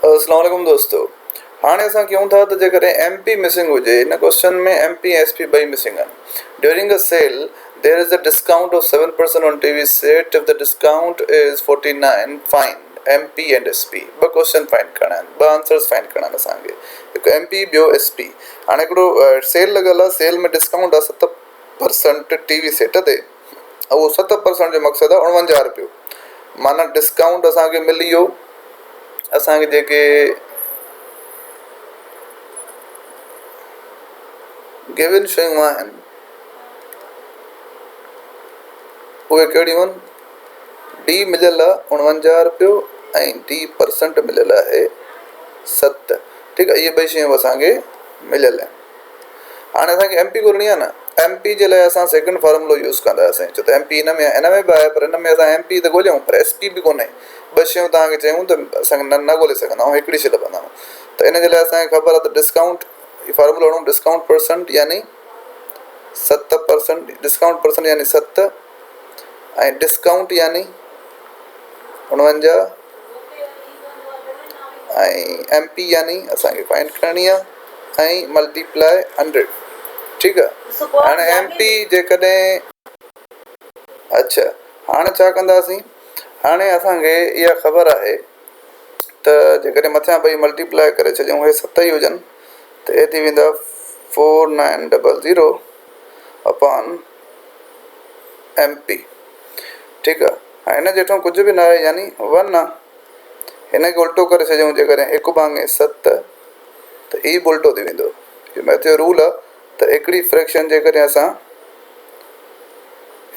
अस्सलाम वालेकुम दोस्तों। हाणे असां कयूं था त जेकॾहिं MP मिसिंग हुजे, इन क्वेश्चन में MP SP ॿई मिसिंग आहिनि। During a sale there is a discount of 7% on TV set if the discount is 49 find MP and SP। ॿ क्वेश्चन फाइंड करणा आहिनि, ॿ आंसर्स फाइंड करणा आहिनि असांखे, हिकु MP ॿियो SP। हाणे हिकिड़ो सेल लॻल आहे, सेल में डिस्काउंट आहे 7% टीवी सेट ते, ऐं उहो 7% जो मक़सदु आहे 49 रुपयो। माना डिस्काउंट असांखे मिली वियो, असांखे जेके गिवन शयूं आहिनि उहे कहिड़ियूं आहिनि? D मिलियल आहे 49 रुपयो ऐं D% मिलियल आहे 7। ठीकु आहे, इहे ॿई शयूं असांखे मिलियल आहिनि। हाणे असांखे MP ॻोल्हणी आहे न। MP जे लाइ असां सेकेंड फॉर्मुलो यूज़ कंदासीं, छो त MP हिन में बि आहे, पर हिन में असां MP त ॻोल्हियूं पर SP बि कोन्हे। ॿ शयूं तव्हांखे चयूं त असांखे न ॻोल्हे सघंदा आहियूं, हिकिड़ी शइ लभंदा आहियूं। त इन जे लाइ असांखे ख़बर आहे त डिस्काउंट फॉर्मुलो हणूं, डिस्काउंट परसेंट यानी 7%, डिस्काउंट परसेंट यानी 7 ऐं डिस्काउंट यानी 49 ऐं MP यानी असांखे फाइंड करणी आहे ऐं मल्टीप्लाई 100। ठीकु आहे। हाणे MP जेकॾहिं अच्छा हाणे छा कंदासीं? हाणे असांखे इहा ख़बर आहे त जेकॾहिं मथियां ॿई मल्टीप्लाई करे छॾियूं, हे 7 ई हुजनि, त हे थी वेंदा 4900 अपॉन MP। ठीकु आहे। हाणे हिन जे हेठां कुझु बि न आहे, यानी 1 आहे। हिन खे उल्टो करे छॾियूं, जेकॾहिं 1/7 त ई बि उल्टो थी वेंदो। मैथ जो रूल आहे त हिकिड़ी फ्रैक्शन जेकॾहिं असां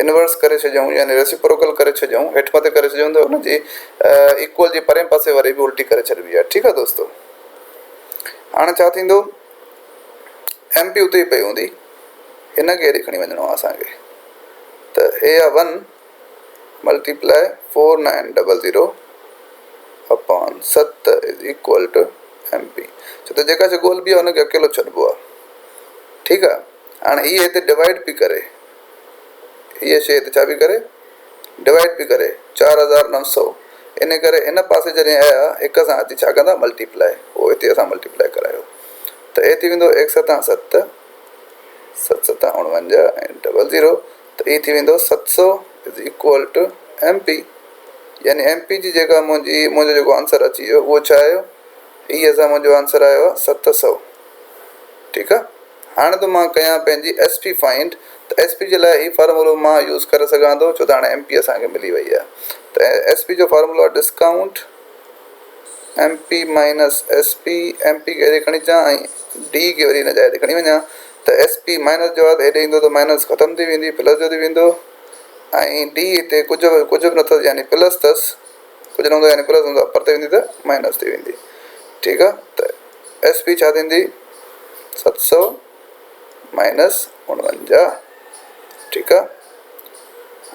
इनवर्स करे छॾियूं यानी रेसिप्रोकल करे छॾियूं, हेठि मथे करे छॾियूं, त हुनजी इक्वल जी परे पासे वारी बि उल्टी करे छॾिबी आहे। ठीकु आहे दोस्तों। हाणे छा थींदो? MP उते ई पई हूंदी, हिन खे हेॾे खणी वञिणो आहे असांखे, त हे आहे 1 multiply 4900 upon 7 is equal to MP। छो त जेका शइ ॻोल्हबी आहे हुनखे अकेलो छॾिबो आहे। ठीकु आहे। हाणे इहे हिते डिवाइड बि करे, इहा शइ हिते छा बि करे, डिवाइड बि करे 4900। इन करे इन पासे जॾहिं आया हिक सां अची छा कंदा? मल्टीप्लाई। उहो हिते असां मल्टीप्लाई करायो, त हे थी वेंदो 1 7 7 7 7 49 ऐं 00, त ई थी वेंदो 700 इज़ इक्वल टू MP। यानी MP जी जेका मुंहिंजो जेको आंसर अची वियो उहो छा आयो? ई असां मुंहिंजो आंसर आयो आहे 700। ठीकु आहे। हाणे त मां कयां पंहिंजी SP फाइंड, त SP जे लाइ ही फार्मूलो मां यूज़ करे सघां थो, छो त हाणे MP असांखे मिली वई आहे। त SP जो फार्मूलो आहे discount MP minus SP। MP खे हेॾे खणी अचां ऐं D खे वरी हिन जाइ ते खणी वञा, त SP माइनस जो आहे त हेॾे ईंदो त माइनस ख़तमु थी वेंदी, प्लस जो थी वेंदो, ऐं D हिते कुझु बि न अथसि यानी प्लस अथसि, कुझु न हूंदो यानी प्लस हूंदो, परते वेंदी त माइनस थी वेंदी। ठीकु आहे। त SP छा थींदी? 700 माइनस 49। ठीकु आहे।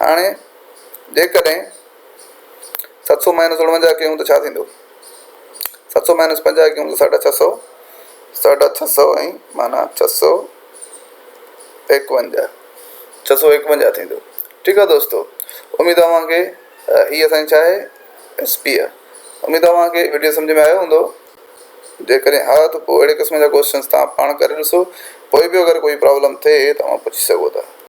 हाणे जेकॾहिं 700 माइनस 49 कयूं त छा थींदो? 700 माइनस 50 कयूं त 650, 650 ऐं माना 651 थींदो। ठीकु आहे दोस्तों। उमेदु आहे तव्हांखे इहा असांजी छा आहे? SP आहे। उमेदु आहे तव्हांखे वीडियो सम्झ में आयो हूंदो। जेकॾहिं हा त पोइ अहिड़े क़िस्म जा क्वेश्चन्स तव्हां पाण करे ॾिसो, पोइ बि अगरि कोई प्रॉब्लम थिए तव्हां पुछी सघो था।